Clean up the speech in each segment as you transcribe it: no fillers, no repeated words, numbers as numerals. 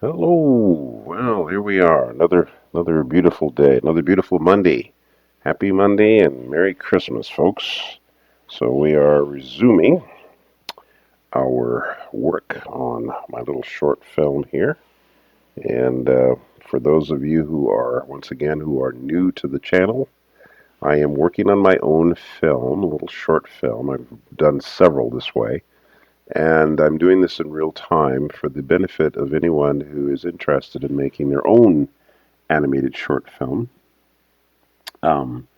Hello. Well, here we are. Another beautiful day. Another beautiful Monday. Happy Monday and Merry Christmas, folks. So we are resuming our work on my little short film here. And for those of you who are once again who are new to the channel, I am working on my own film, a little short film. I've done several this way. And I'm doing this in real time for the benefit of anyone who is interested in making their own animated short film. Um,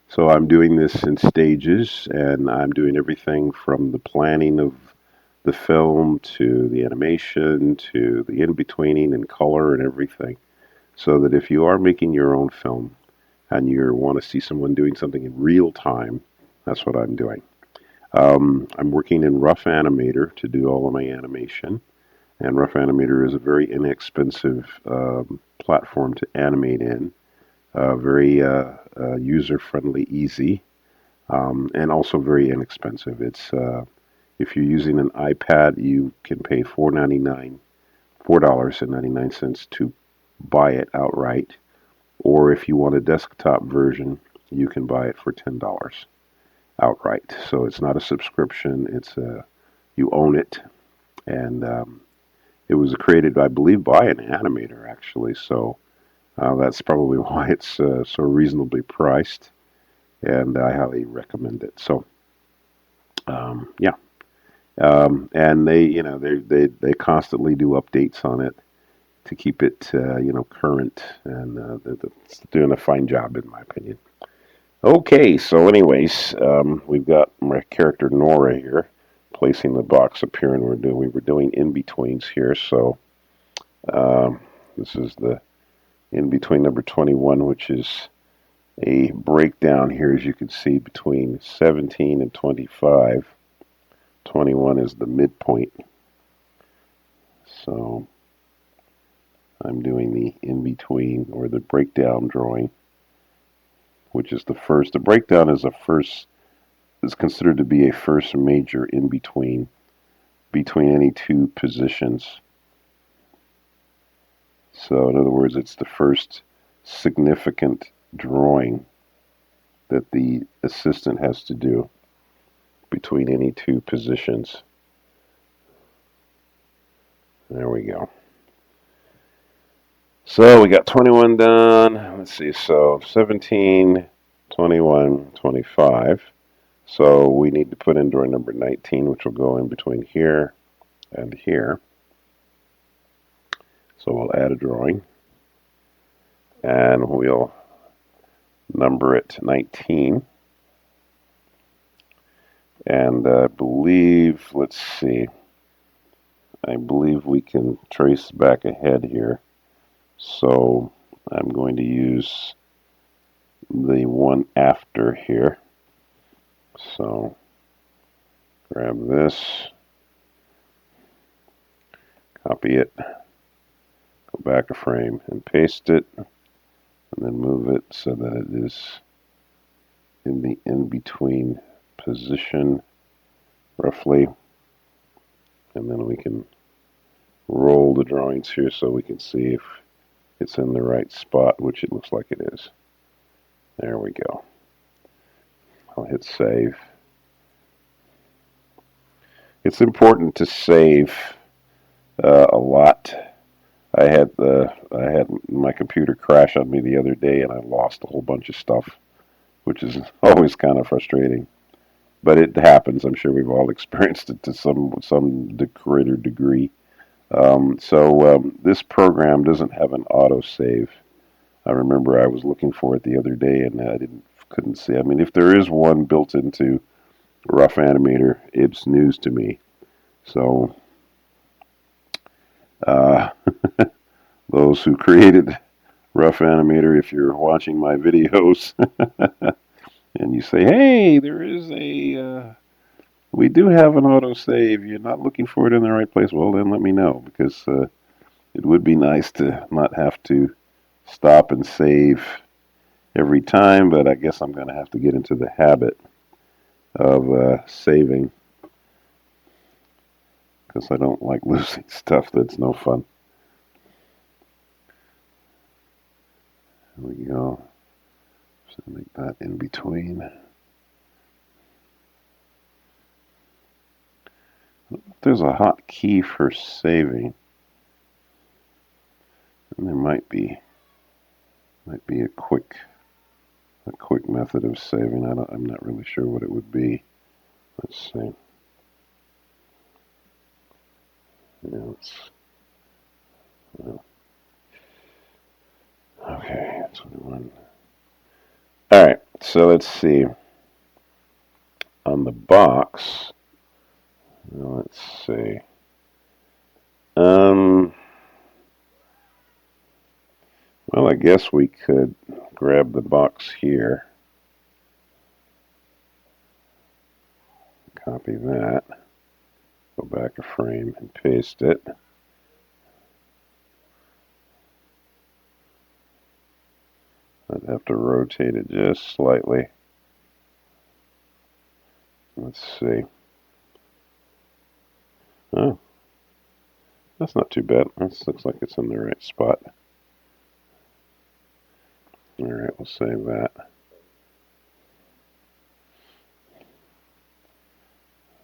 so I'm doing this in stages, and I'm doing everything from the planning of the film to the animation to the in-betweening and color and everything. So that if you are making your own film and you want to see someone doing something in real time, that's what I'm doing. I'm working in Rough Animator to do all of my animation, and Rough Animator is a very inexpensive platform to animate in. Very user friendly, easy, and also very inexpensive. It's if you're using an iPad, you can pay $4.99 to buy it outright, or if you want a desktop version, you can buy it for $10 outright. So it's not a subscription; it's you own it, and it was created, I believe, by an animator actually. So that's probably why it's so reasonably priced, and I highly recommend it. So, yeah, and they constantly do updates on it to keep it current, and they're doing a fine job in my opinion. Okay, so anyways, we've got my character Nora here, placing the box up here, and we were doing in betweens here. So um, this is the in between number 21, which is a breakdown here, as you can see, between 17 and 25. 21 is the midpoint. So I'm doing the in between or the breakdown drawing, which is the first. The breakdown is is considered to be a first major in between any two positions. So in other words, it's the first significant drawing that the assistant has to do between any two positions. There we go. So we got 21 done. Let's see. So 17, 21, 25. So we need to put in drawing number 19, which will go in between here and here. So we'll add a drawing, and we'll number it 19. And I believe, let's see, I believe we can trace back ahead here. So I'm going to use the one after here. So grab this, copy it, go back a frame and paste it, and then move it so that it is in the in-between position roughly. And then we can roll the drawings here so we can see if it's in the right spot, which it looks like it is. There we go. I'll hit save. It's important to save a lot. I had my computer crash on me the other day, and I lost a whole bunch of stuff, which is always kind of frustrating. But it happens. I'm sure we've all experienced it to some greater degree. This program doesn't have an autosave. I remember I was looking for it the other day, and I couldn't see. I mean, if there is one built into Rough Animator, it's news to me. So uh, those who created Rough Animator, if you're watching my videos and you say, "Hey, there is we do have an autosave. You're not looking for it in the right place." Well, then let me know, because it would be nice to not have to stop and save every time. But I guess I'm going to have to get into the habit of saving, because I don't like losing stuff that's no fun. we go. So make that in between. There's a hot key for saving, and there might be a quick method of saving. I'm not really sure what it would be. Let's see. Yeah, okay, 21. All right, so let's see. On the box, let's see. Well, I guess we could grab the box here, copy that, go back a frame and paste it. I'd have to rotate it just slightly. Let's see. Oh, that's not too bad. This looks like it's in the right spot. All right, we'll save that.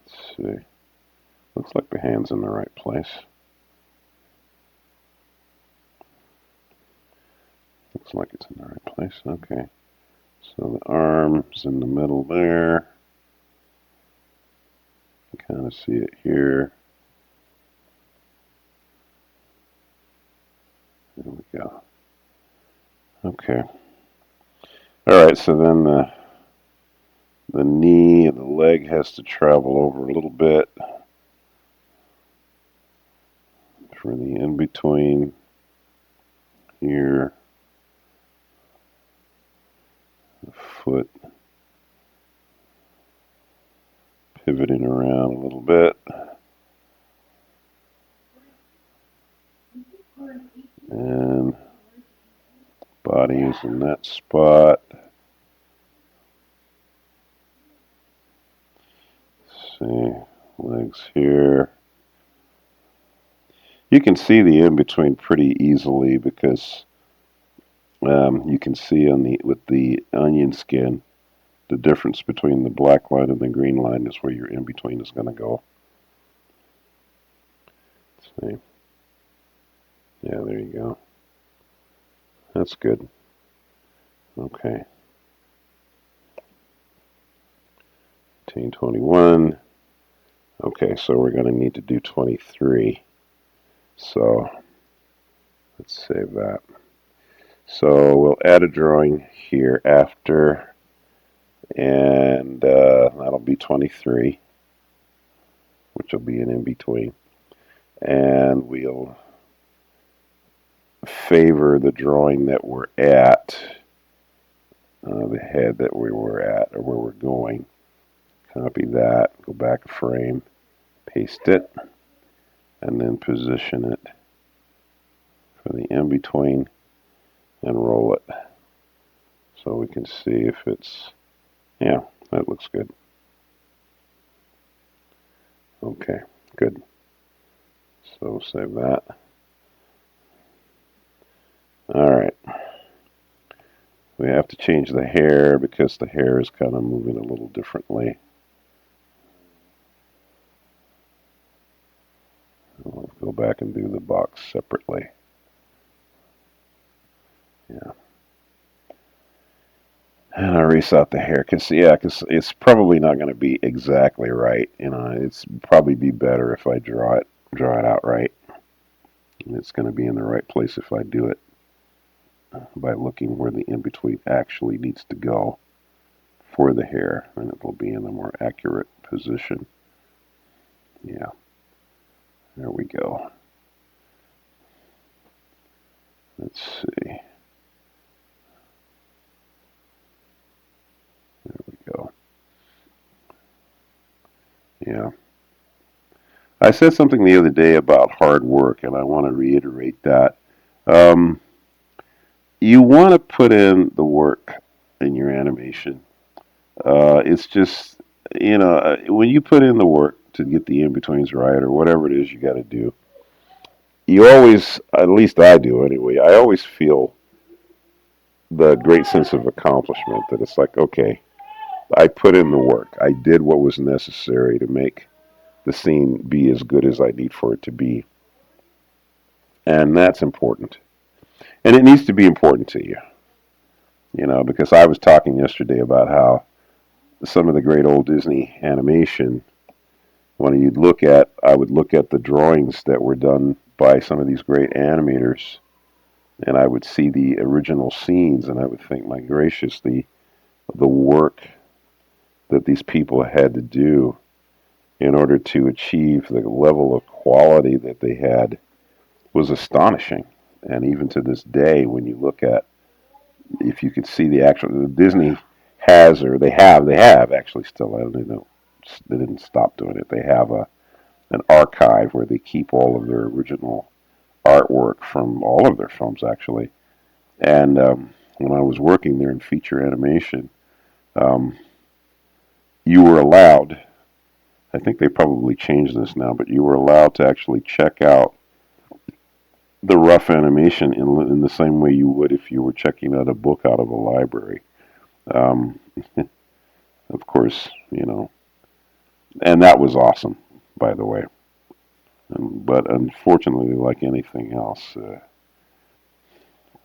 Let's see. Looks like the hand's in the right place. Looks like it's in the right place. Okay. So the arm's in the middle there. You kind of see it here. There we go. Okay. All right, so then the knee and the leg has to travel over a little bit for the in-between here. The foot pivoting around a little bit. And body is in that spot. Let's see, legs here. You can see the in-between pretty easily because you can see with the onion skin, the difference between the black line and the green line is where your in-between is going to go. Let's see. Yeah, there you go. That's good. Okay. 21. Okay, so we're going to need to do 23. So let's save that. So we'll add a drawing here after, and that'll be 23, which will be an in-between. And we'll favor the drawing that we're at, the head that we were at, or where we're going. Copy that, go back a frame, paste it, and then position it for the in-between and roll it. So we can see if it's, yeah, that looks good. Okay, good. So save that. All right. We have to change the hair because the hair is kind of moving a little differently. We'll go back and do the box separately. Yeah. And I erase out the hair because it's probably not going to be exactly right. You know, it's probably be better if I draw it out right. And it's going to be in the right place if I do it by looking where the in-between actually needs to go for the hair, and it will be in a more accurate position. Yeah. There we go. Let's see. There we go. Yeah. I said something the other day about hard work, and I want to reiterate that. You want to put in the work in your animation. It's just, when you put in the work to get the in-betweens right or whatever it is you got to do, you always, at least I do anyway, I always feel the great sense of accomplishment that it's like, okay, I put in the work. I did what was necessary to make the scene be as good as I need for it to be. And that's important. And it needs to be important to you, because I was talking yesterday about how some of the great old Disney animation, when I would look at the drawings that were done by some of these great animators, and I would see the original scenes, and I would think, my gracious, the work that these people had to do in order to achieve the level of quality that they had was astonishing. And even to this day, when you look at, if you could see the Disney has, or they have actually still, I don't know, they didn't stop doing it. They have an archive where they keep all of their original artwork from all of their films, actually. And when I was working there in feature animation, um, you were allowed, I think they probably changed this now, but you were allowed to actually check out the rough animation in the same way you would if you were checking out a book out of a library. Um, of course, and that was awesome, by the way. But unfortunately, like anything else,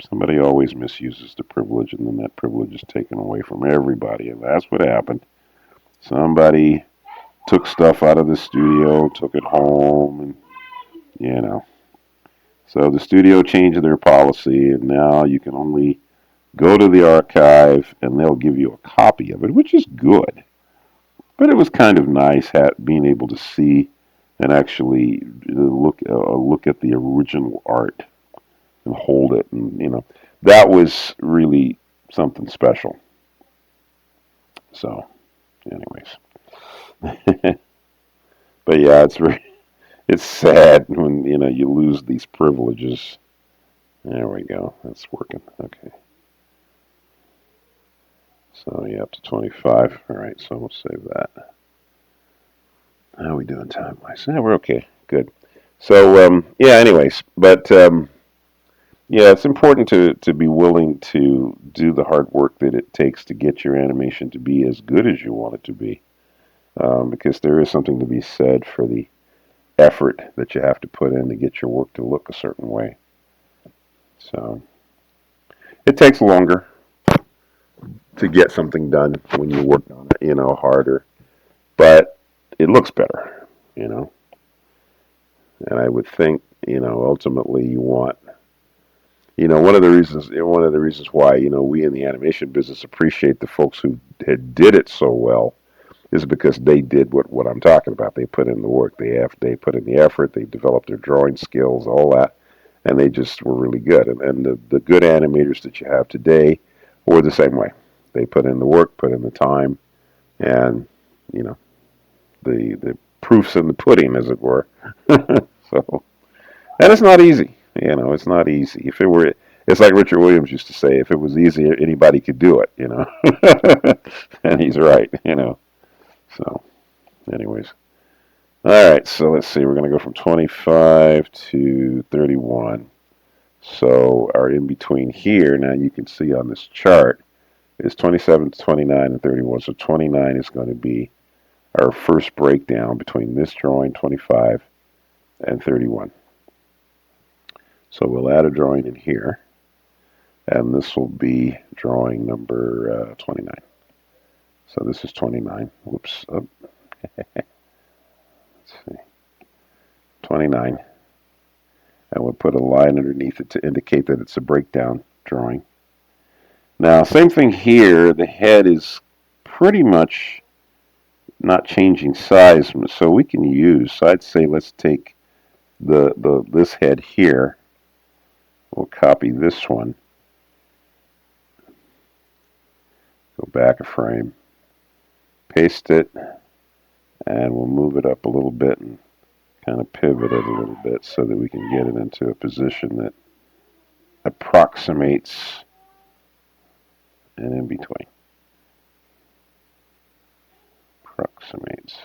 somebody always misuses the privilege, and then that privilege is taken away from everybody, and that's what happened. Somebody took stuff out of the studio, took it home, and you know. So the studio changed their policy, and now you can only go to the archive, and they'll give you a copy of it, which is good. But it was kind of nice being able to see and actually look at the original art and hold it, and that was really something special. So, anyways, but yeah, it's sad when you lose these privileges. There we go. That's working. Okay. So yeah, up to 25. All right. So we'll save that. How are we doing time wise? Yeah, we're okay. Good. So yeah. Anyways, but yeah, it's important to be willing to do the hard work that it takes to get your animation to be as good as you want it to be, because there is something to be said for the effort that you have to put in to get your work to look a certain way. So it takes longer to get something done when you work on it, harder, but it looks better, you know. And I would think, ultimately you want, one of the reasons why, we in the animation business appreciate the folks who did it so well is because they did what I'm talking about. They put in the work. They put in the effort. They developed their drawing skills, all that, and they just were really good. And the good animators that you have today were the same way. They put in the work, put in the time, and you know the proofs in the pudding, as it were. So, and it's not easy. It's not easy. If it were, it's like Richard Williams used to say, if it was easy, anybody could do it. And he's right. So, anyways. All right, so let's see. We're going to go from 25 to 31. So our in between here, now you can see on this chart, is 27 to 29 and 31. So 29 is going to be our first breakdown between this drawing, 25, and 31. So we'll add a drawing in here, and this will be drawing number 29. So this is 29. Whoops. Oh. Let's see. 29. And we'll put a line underneath it to indicate that it's a breakdown drawing. Now, same thing here. The head is pretty much not changing size, so we can use. So I'd say let's take this head here. We'll copy this one. Go back a frame, paste it, and we'll move it up a little bit and kind of pivot it a little bit so that we can get it into a position that approximates an in between. Approximates.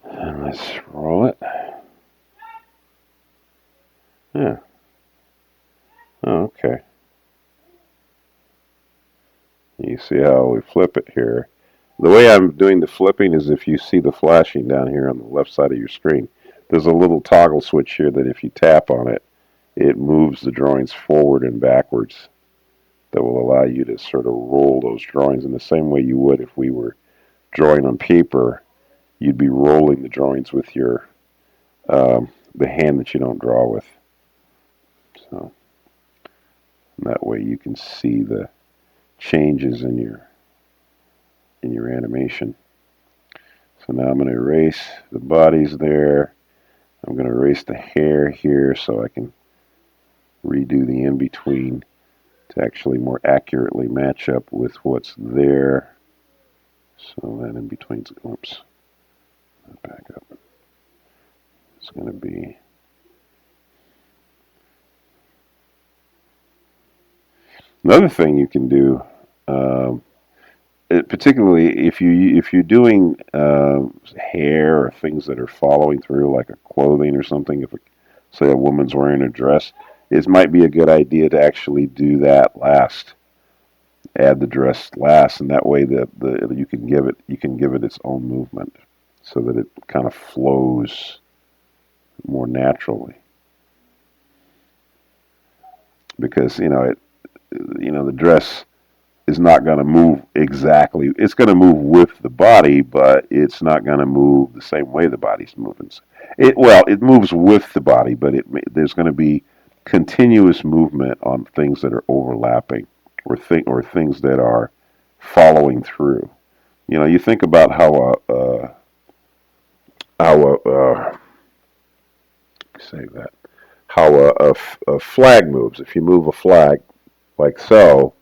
And let's roll it. Yeah. Oh, okay. see how we flip it here. The way I'm doing the flipping is if you see the flashing down here on the left side of your screen, there's a little toggle switch here that if you tap on it, it moves the drawings forward and backwards. That will allow you to sort of roll those drawings in the same way you would if we were drawing on paper. You'd be rolling the drawings with your the hand that you don't draw with. So that way you can see the changes in your animation. So now I'm going to erase the bodies there. I'm going to erase the hair here so I can redo the in-between to actually more accurately match up with what's there. So that in-between's, oops, back up. It's going to be, another thing you can do, particularly if you're doing hair or things that are following through, like a clothing or something. If say a woman's wearing a dress, it might be a good idea to actually do that last. Add the dress last, and that way you can give it its own movement, so that it kind of flows more naturally. Because the dress is not going to move exactly. It's going to move with the body, but it's not going to move the same way the body's moving. It moves with the body, but there's going to be continuous movement on things that are overlapping, or things that are following through. You think about save that. How a flag moves. If you move a flag like so,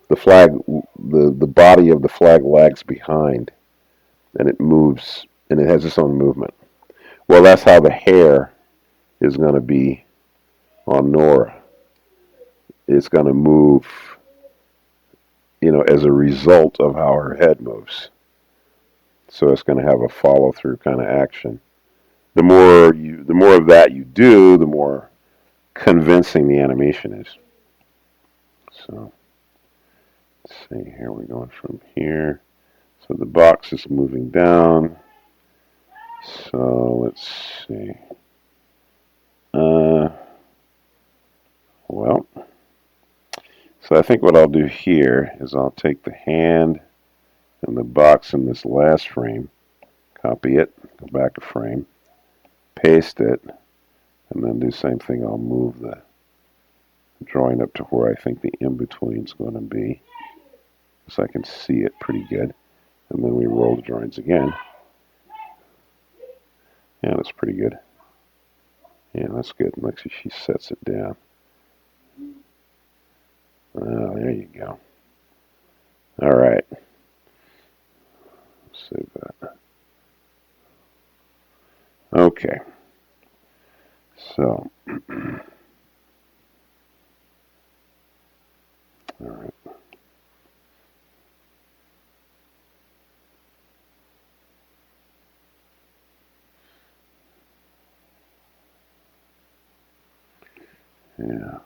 the flag, the body of the flag lags behind, and it moves, and it has its own movement. Well, that's how the hair is going to be on Nora. It's going to move, as a result of how her head moves. So it's going to have a follow through kind of action. The more of that you do, the more convincing the animation is. So let's see, here we're going from here. So the box is moving down. So let's see. Well, so I think what I'll do here is I'll take the hand and the box in this last frame, copy it, go back a frame, paste it, and then do the same thing. I'll move the drawing up to where I think the in-between is going to be, so I can see it pretty good. And then we roll the drawings again. Yeah, that's pretty good. Yeah, that's good. Next, she sets it down. Oh, there you go. All right. Save that. Okay. So, all right. Yeah.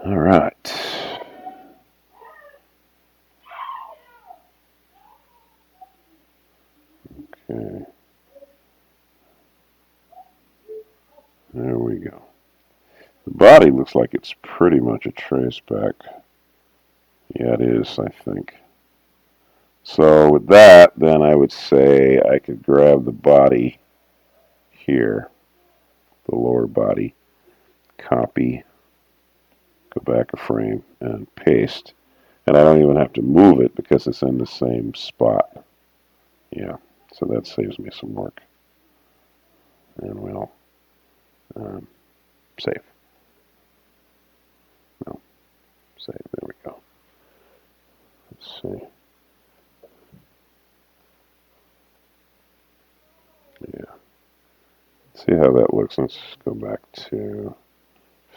All right. Okay. There we go. The body looks like it's pretty much a trace back. Yeah, it is, I think. So with that, then I would say I could grab the body here, the lower body, copy, go back a frame, and paste. And I don't even have to move it because it's in the same spot. Yeah, so that saves me some work. And we'll save. No, save. There we go. Let's see. Yeah. See how that looks. Let's go back to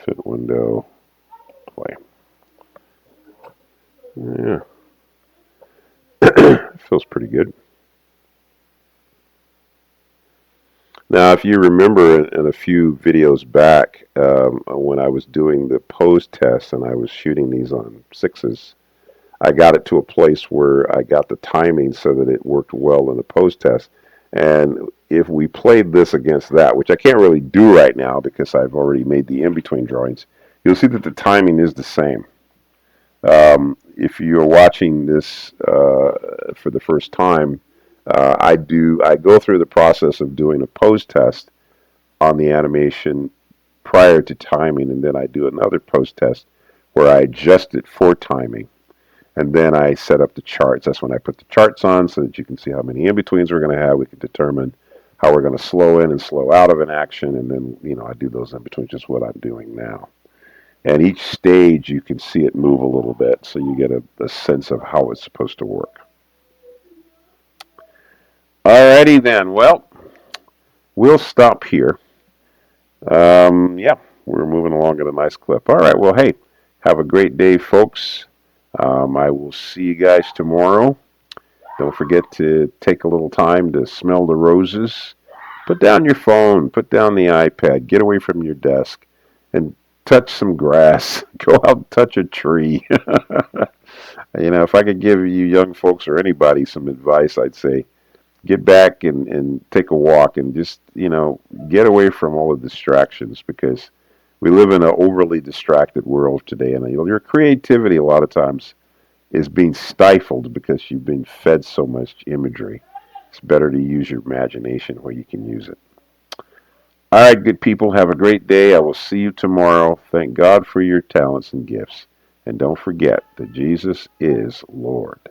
fit window, play. Yeah. Feels pretty good. Now, if you remember in a few videos back, when I was doing the pose test and I was shooting these on sixes, I got it to a place where I got the timing so that it worked well in the pose test. And if we played this against that, which I can't really do right now because I've already made the in-between drawings, you'll see that the timing is the same. If you're watching this for the first time, I go through the process of doing a pose test on the animation prior to timing, and then I do another pose test where I adjust it for timing. And then I set up the charts. That's when I put the charts on so that you can see how many in-betweens we're going to have. We can determine how we're going to slow in and slow out of an action. And then, I do those in-betweens, just what I'm doing now. And each stage, you can see it move a little bit so you get a sense of how it's supposed to work. Alrighty then. Well, we'll stop here. Yeah, we're moving along at a nice clip. All right. Well, hey, have a great day, folks. I will see you guys tomorrow. Don't forget to take a little time to smell the roses. Put down your phone, put down the iPad, get away from your desk, and touch some grass. Go out and touch a tree. If I could give you young folks or anybody some advice, I'd say get back and take a walk and just, get away from all the distractions because we live in an overly distracted world today. And your creativity, a lot of times, is being stifled because you've been fed so much imagery. It's better to use your imagination where you can use it. All right, good people, have a great day. I will see you tomorrow. Thank God for your talents and gifts. And don't forget that Jesus is Lord.